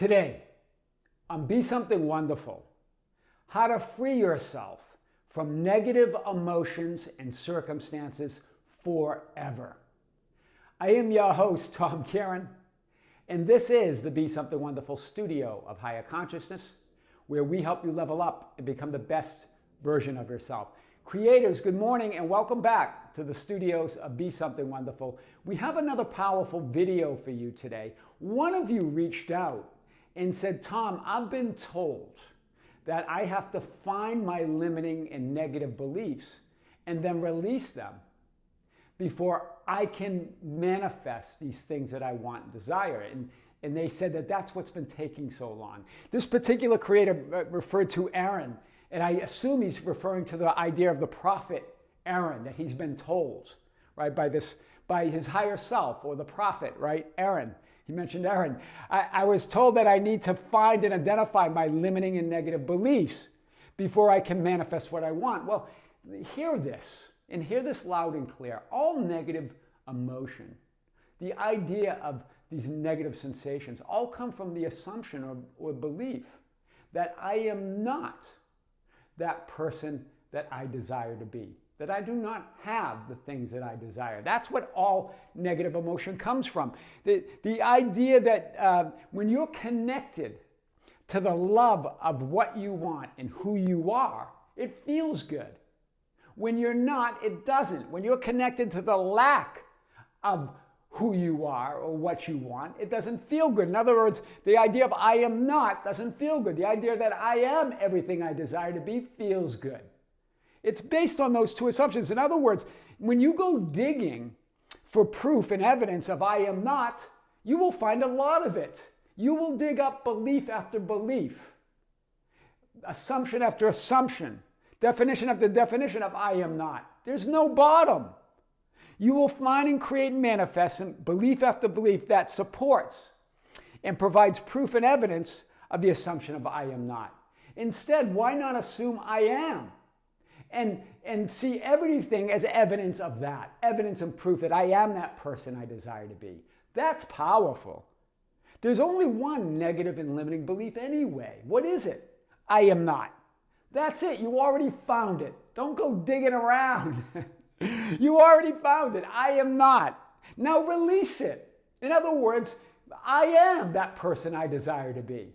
Today, on Be Something Wonderful, how to free yourself from negative emotions and circumstances forever. I am your host, Tom Kearin, and this is the Be Something Wonderful studio of higher consciousness, where we help you level up and become the best version of yourself. Creators, good morning and welcome back to the studios of Be Something Wonderful. We have another powerful video for you today. One of you reached out and said, Tom, I've been told that I have to find my limiting and negative beliefs and then release them before I can manifest these things that I want and desire. And they said that that's what's been taking so long. This particular creator referred to Aaron, and I assume he's referring to the idea of the prophet Aaron, that he's been told, right, by his higher self, or the prophet, right, Aaron. He mentioned Aaron. I was told that I need to find and identify my limiting and negative beliefs before I can manifest what I want. Well, hear this, and hear this loud and clear. All negative emotion, the idea of these negative sensations, all come from the assumption or belief that I am not that person that I desire to be, that I do not have the things that I desire. That's what all negative emotion comes from. The idea that when you're connected to the love of what you want and who you are, it feels good. When you're not, it doesn't. When you're connected to the lack of who you are or what you want, it doesn't feel good. In other words, the idea of I am not doesn't feel good. The idea that I am everything I desire to be feels good. It's based on those two assumptions. In other words, when you go digging for proof and evidence of I am not, you will find a lot of it. You will dig up belief after belief, assumption after assumption, definition after definition of I am not. There's no bottom. You will find and create and manifest belief after belief that supports and provides proof and evidence of the assumption of I am not. Instead, why not assume I am? And see everything as evidence of that, evidence and proof that I am that person I desire to be. That's powerful. There's only one negative and limiting belief anyway. What is it? I am not. That's it. You already found it. Don't go digging around. You already found it. I am not. Now release it. In other words, I am that person I desire to be.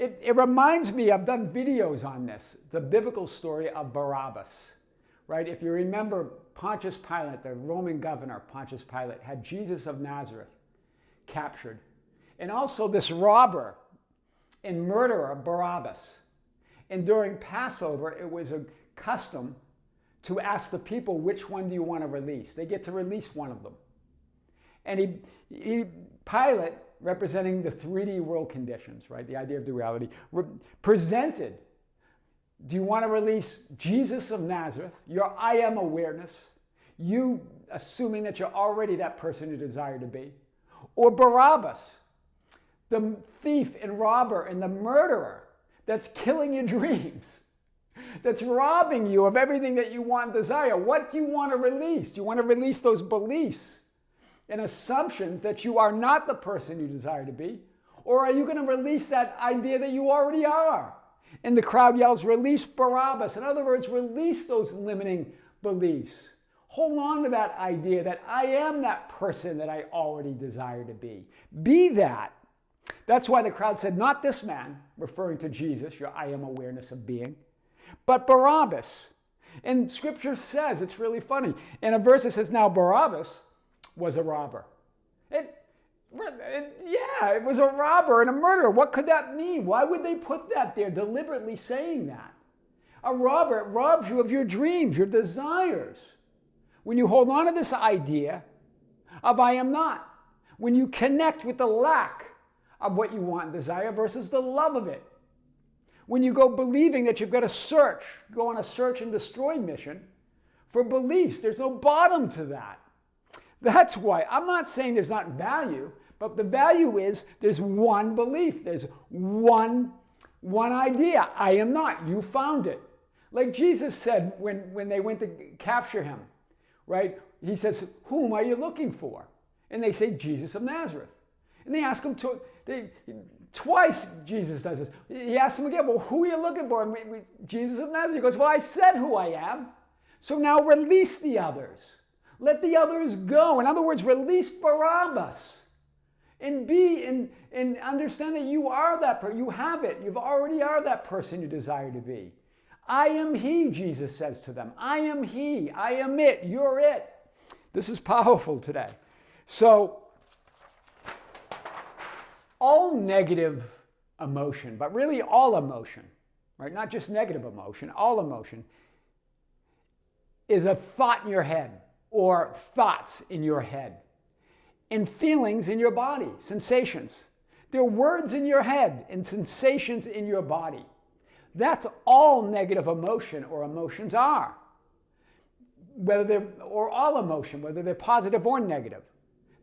It reminds me, I've done videos on this, the biblical story of Barabas, right? If you remember, Pontius Pilate, the Roman governor, Pontius Pilate, had Jesus of Nazareth captured. And also this robber and murderer, Barabas. And during Passover, it was a custom to ask the people, which one do you want to release? They get to release one of them. And Pilate, representing the 3D world conditions, right? The idea of duality, presented, do you want to release Jesus of Nazareth, your I am awareness, you assuming that you're already that person you desire to be, or Barabas, the thief and robber and the murderer that's killing your dreams, that's robbing you of everything that you want and desire? What do you want to release? Do you want to release those beliefs and assumptions that you are not the person you desire to be? Or are you going to release that idea that you already are? And the crowd yells, release Barabas. In other words, release those limiting beliefs. Hold on to that idea that I am that person that I already desire to be. Be that. That's why the crowd said, not this man, referring to Jesus, your I am awareness of being, but Barabas. And scripture says, it's really funny, in a verse it says, now Barabas was a robber. It was a robber and a murderer. What could that mean? Why would they put that there, deliberately saying that? A robber robs you of your dreams, your desires. When you hold on to this idea of I am not, when you connect with the lack of what you want and desire versus the love of it, when you go believing that you've got to go on a search and destroy mission for beliefs, there's no bottom to that. That's why I'm not saying there's not value, but the value is there's one belief. There's one idea. I am not. You found it. Like Jesus said when they went to capture him, right? He says, whom are you looking for? And they say, Jesus of Nazareth. And they ask him Twice Jesus does this. He asks him again, well, who are you looking for? And Jesus of Nazareth, he goes, well, I said who I am. So now release the others. Let the others go. In other words, release Barabas. And understand that you are that person. You have it. You already are that person you desire to be. I am he, Jesus says to them. I am he. I am it. You're it. This is powerful today. So, all negative emotion, but really all emotion, right? Not just negative emotion, all emotion is a thought in your head or thoughts in your head and feelings in your body, sensations. They're words in your head and sensations in your body. That's all negative emotion or emotions are. Or all emotion, whether they're positive or negative.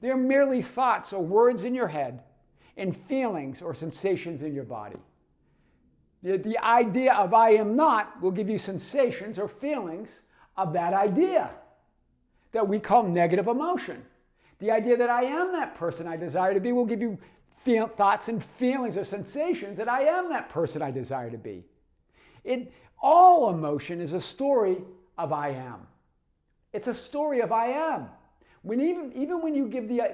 They're merely thoughts or words in your head and feelings or sensations in your body. The idea of I am not will give you sensations or feelings of that idea that we call negative emotion. The idea that I am that person I desire to be will give you thoughts and feelings or sensations that I am that person I desire to be. All emotion is a story of I am. It's a story of I am. Even when you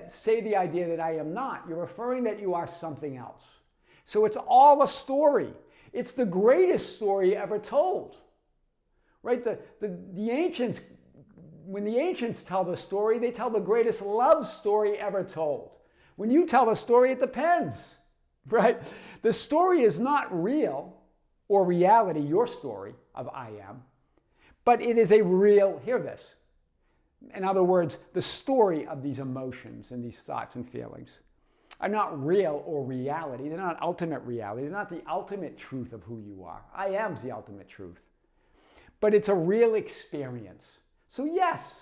say the idea that I am not, you're referring that you are something else. So it's all a story. It's the greatest story ever told. Right? The ancients, when the ancients tell the story, they tell the greatest love story ever told. When you tell the story, it depends. Right? The story is not real or reality, your story of I am, but it is a real, hear this. In other words, the story of these emotions and these thoughts and feelings are not real or reality. They're not ultimate reality. They're not the ultimate truth of who you are. I am the ultimate truth. But it's a real experience. So yes,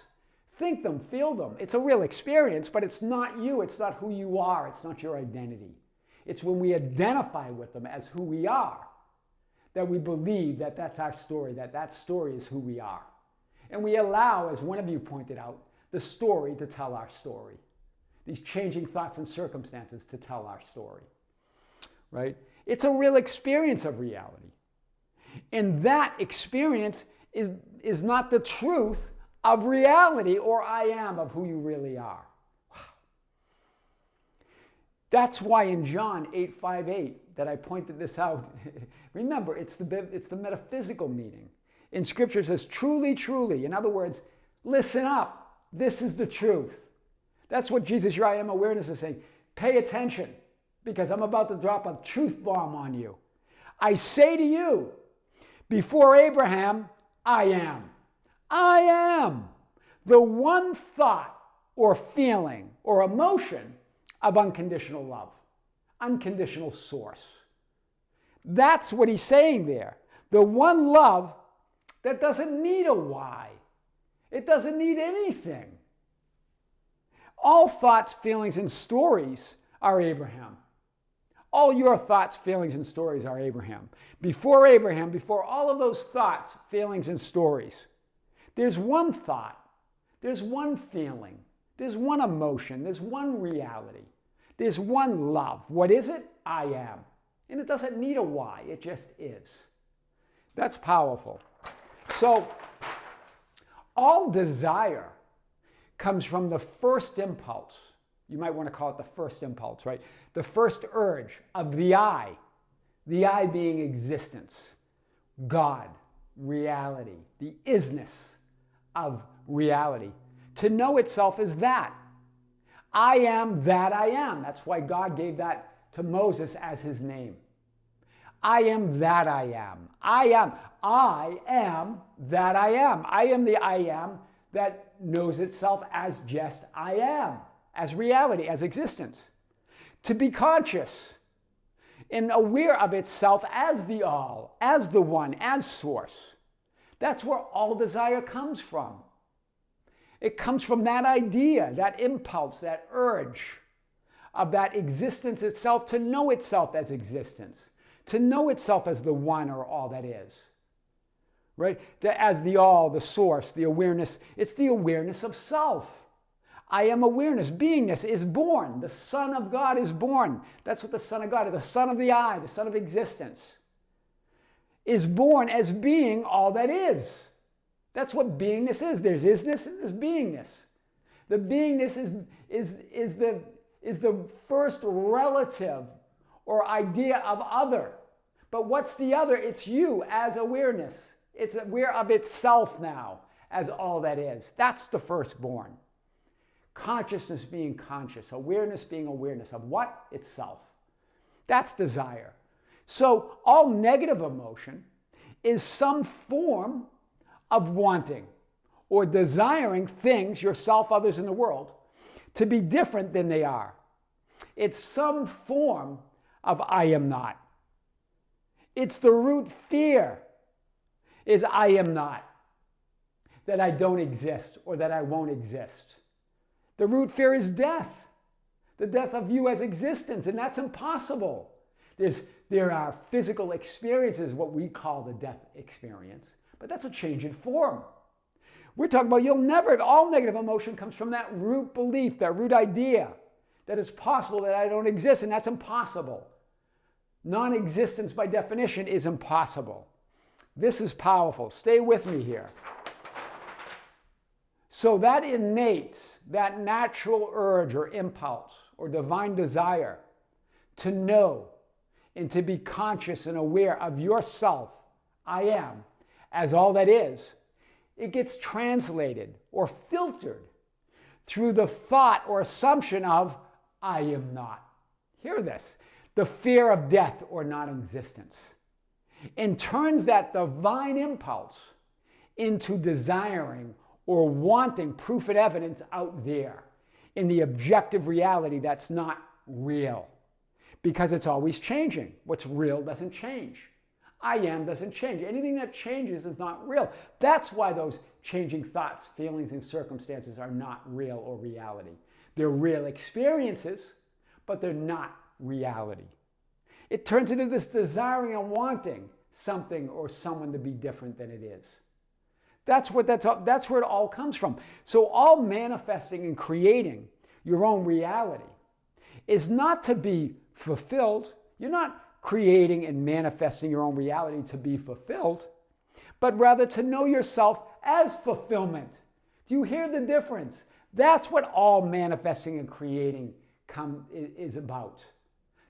think them, feel them. It's a real experience, but it's not you. It's not who you are. It's not your identity. It's when we identify with them as who we are that we believe that that's our story, that story is who we are. And we allow, as one of you pointed out, the story to tell our story. These changing thoughts and circumstances to tell our story. Right? It's a real experience of reality. And that experience is not the truth of reality or I am of who you really are. Wow. That's why in John 8:5-8 that I pointed this out. Remember, it's the metaphysical meaning. In Scripture it says, truly, truly. In other words, listen up. This is the truth. That's what Jesus, your I am awareness is saying. Pay attention, because I'm about to drop a truth bomb on you. I say to you, before Abraham, I am. I am the one thought or feeling or emotion of unconditional love, unconditional source. That's what he's saying there. The one love that doesn't need a why. It doesn't need anything. All thoughts, feelings, and stories are Abraham. All your thoughts, feelings, and stories are Abraham. Before Abraham, before all of those thoughts, feelings, and stories, there's one thought, there's one feeling, there's one emotion, there's one reality, there's one love. What is it? I am. And it doesn't need a why, it just is. That's powerful. So, all desire comes from the first impulse. You might want to call it the first impulse, right? The first urge of the I being existence, God, reality, the isness of reality. To know itself as that. I am that I am. That's why God gave that to Moses as his name. I am that I am. I am that I am. I am the I am that knows itself as just I am, as reality, as existence. To be conscious and aware of itself as the all, as the one, as source. That's where all desire comes from. It comes from that idea, that impulse, that urge of that existence itself to know itself as existence, to know itself as the one or all that is. Right? As the all, the source, the awareness. It's the awareness of self. I am awareness. Beingness is born. The Son of God is born. That's what the Son of God is. The Son of the I, the Son of existence, is born as being all that is. That's what beingness is. There's isness and there's beingness. The beingness is the first relative or idea of other. But what's the other? It's you as awareness. It's aware of itself now as all that is. That's the firstborn. Consciousness being conscious, awareness being awareness of what? Itself. That's desire. So all negative emotion is some form of wanting or desiring things, yourself, others, in the world, to be different than they are. It's some form of I am not. It's the root fear is I am not, that I don't exist or that I won't exist. The root fear is death, the death of you as existence, and that's impossible. There are physical experiences, what we call the death experience, but that's a change in form. We're talking about all negative emotion comes from that root belief, that root idea that it's possible that I don't exist, and that's impossible. Non-existence by definition is impossible. This is powerful. Stay with me here. So that innate, that natural urge or impulse or divine desire to know and to be conscious and aware of yourself, I am, as all that is, it gets translated or filtered through the thought or assumption of I am not. Hear this. The fear of death or non-existence, and turns that divine impulse into desiring or wanting proof and evidence out there in the objective reality that's not real, because it's always changing. What's real doesn't change. I am doesn't change. Anything that changes is not real. That's why those changing thoughts, feelings, and circumstances are not real or reality. They're real experiences, but they're not reality. It turns into this desiring and wanting something or someone to be different than it is. That's where it all comes from. So all manifesting and creating your own reality is not to be fulfilled. You're not creating and manifesting your own reality to be fulfilled, but rather to know yourself as fulfillment. Do you hear the difference? That's what all manifesting and creating is about.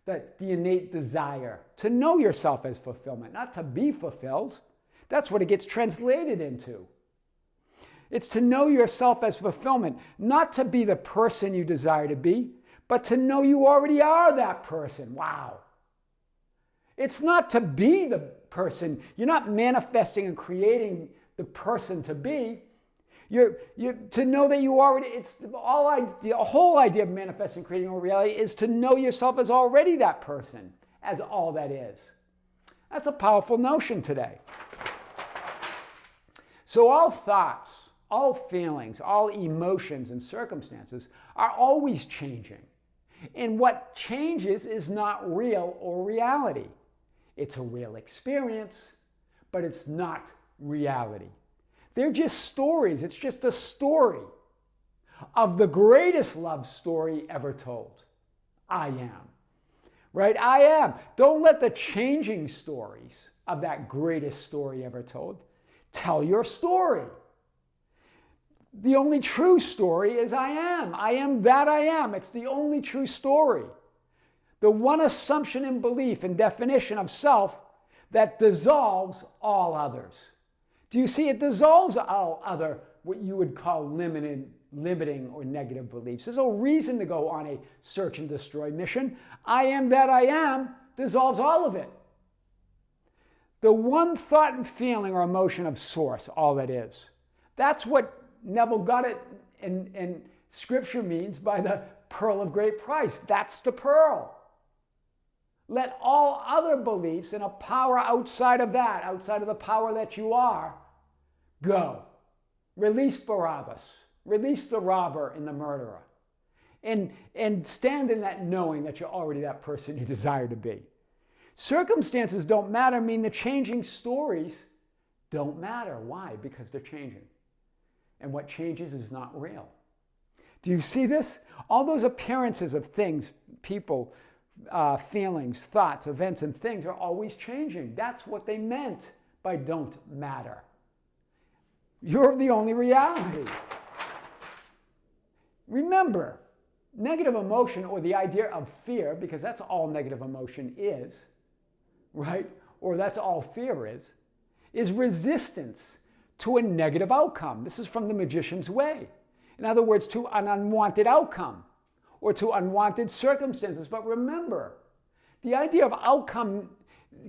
The innate desire to know yourself as fulfillment, not to be fulfilled. That's what it gets translated into. It's to know yourself as fulfillment, not to be the person you desire to be, but to know you already are that person. Wow. It's not to be the person. You're not manifesting and creating the person to be. You're to know that you already, the whole idea of manifesting, creating a reality is to know yourself as already that person, as all that is. That's a powerful notion today. So all thoughts, all feelings, all emotions and circumstances are always changing. And what changes is not real or reality. It's a real experience, but it's not reality. They're just stories. It's just a story of the greatest love story ever told. I am. Right? I am. Don't let the changing stories of that greatest story ever told tell your story. The only true story is I am. I am that I am. It's the only true story. The one assumption and belief and definition of self that dissolves all others. Do you see? It dissolves all other, what you would call limiting or negative beliefs. There's no reason to go on a search and destroy mission. I am that I am dissolves all of it. The one thought and feeling or emotion of source, all that is. That's what Neville got it and Scripture means by the pearl of great price. That's the pearl. Let all other beliefs and a power outside of that, outside of the power that you are, go. Release Barabas. Release the robber and the murderer. And stand in that knowing that you're already that person you desire to be. Circumstances don't matter, mean the changing stories don't matter. Why? Because they're changing. And what changes is not real. Do you see this? All those appearances of things, people, feelings, thoughts, events, and things are always changing. That's what they meant by don't matter. You're the only reality. Remember, negative emotion, or the idea of fear, because that's all negative emotion is, right? Or that's all fear is resistance to a negative outcome. This is from the magician's way. In other words, to an unwanted outcome or to unwanted circumstances. But remember, the idea of outcome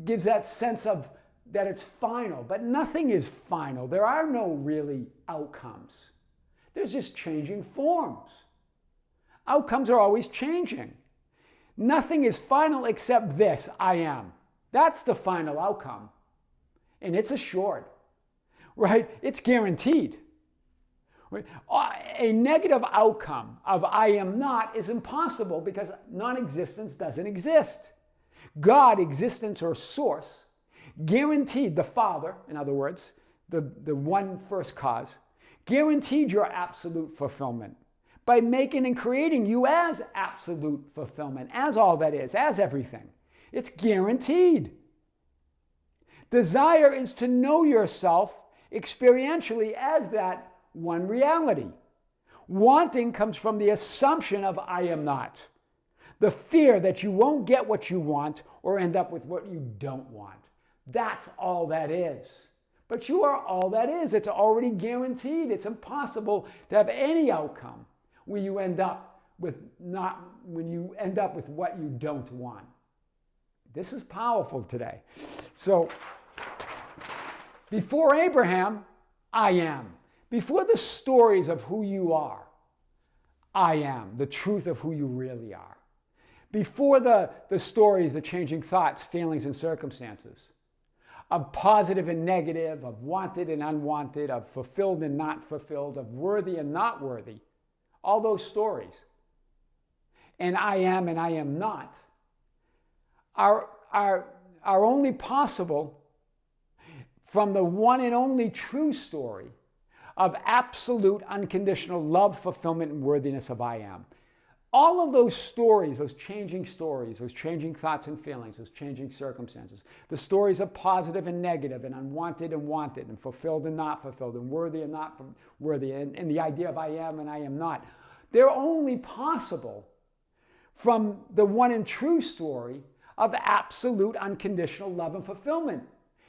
gives that sense of that it's final, but nothing is final. There are no really outcomes. There's just changing forms. Outcomes are always changing. Nothing is final except this, I am. That's the final outcome. And it's assured, right? It's guaranteed. A negative outcome of I am not is impossible because non-existence doesn't exist. God, existence or source, guaranteed, the Father, in other words, the one first cause, guaranteed your absolute fulfillment by making and creating you as absolute fulfillment, as all that is, as everything. It's guaranteed. Desire is to know yourself experientially as that one reality. Wanting comes from the assumption of I am not. The fear that you won't get what you want or end up with what you don't want. That's all that is. But you are all that is. It's already guaranteed. It's impossible to have any outcome when you end up with what you don't want. This is powerful today. So, before Abraham, I am. Before the stories of who you are, I am, the truth of who you really are. Before the stories, the changing thoughts, feelings, and circumstances, of positive and negative, of wanted and unwanted, of fulfilled and not fulfilled, of worthy and not worthy, all those stories, and I am not, are only possible from the one and only true story of absolute unconditional love, fulfillment, and worthiness of I am. All of those stories, those changing thoughts and feelings, those changing circumstances, the stories of positive and negative and unwanted and wanted and fulfilled and not fulfilled and worthy and not worthy and the idea of I am and I am not, they're only possible from the one and true story of absolute unconditional love and fulfillment.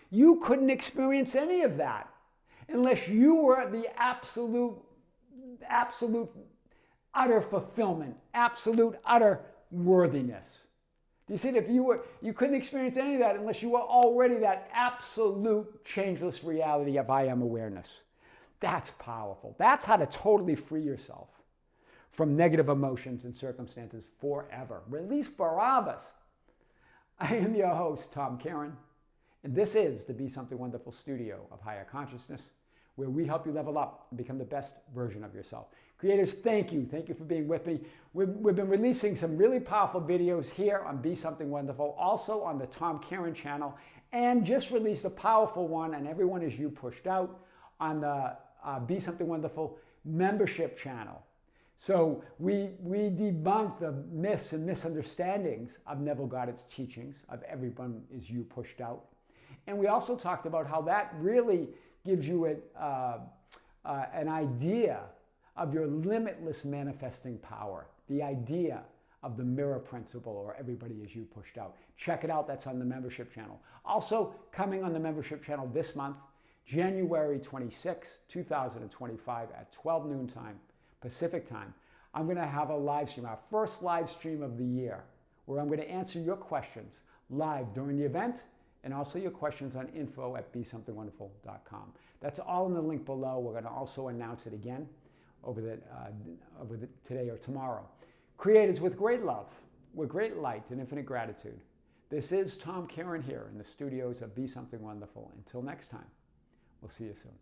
You couldn't experience any of that unless you were the absolute utter fulfillment, absolute utter worthiness. Do you see that you couldn't experience any of that unless you were already that absolute changeless reality of I am awareness. That's powerful. That's how to totally free yourself from negative emotions and circumstances forever. Release Barabas. I am your host, Tom Kearin, and this is the Be Something Wonderful studio of higher consciousness, where we help you level up and become the best version of yourself. Creators, thank you. Thank you for being with me. We've been releasing some really powerful videos here on Be Something Wonderful, also on the Tom Kearin channel, and just released a powerful one, and Everyone Is You Pushed Out, on the Be Something Wonderful membership channel. So we debunk the myths and misunderstandings of Neville Goddard's teachings of Everyone Is You Pushed Out. And we also talked about how that really gives you an idea of your limitless manifesting power, the idea of the mirror principle, or Everybody Is You Pushed Out. Check it out. That's on the membership channel. Also coming on the membership channel this month, January 26, 2025 at 12 noon time, Pacific time, I'm going to have a live stream, our first live stream of the year, where I'm going to answer your questions live during the event, and also your questions on info@besomethingwonderful.com. That's all in the link below. We're going to also announce it again over today or tomorrow. Creators, with great love, with great light and infinite gratitude, this is Tom Kearin here in the studios of Be Something Wonderful. Until next time, we'll see you soon.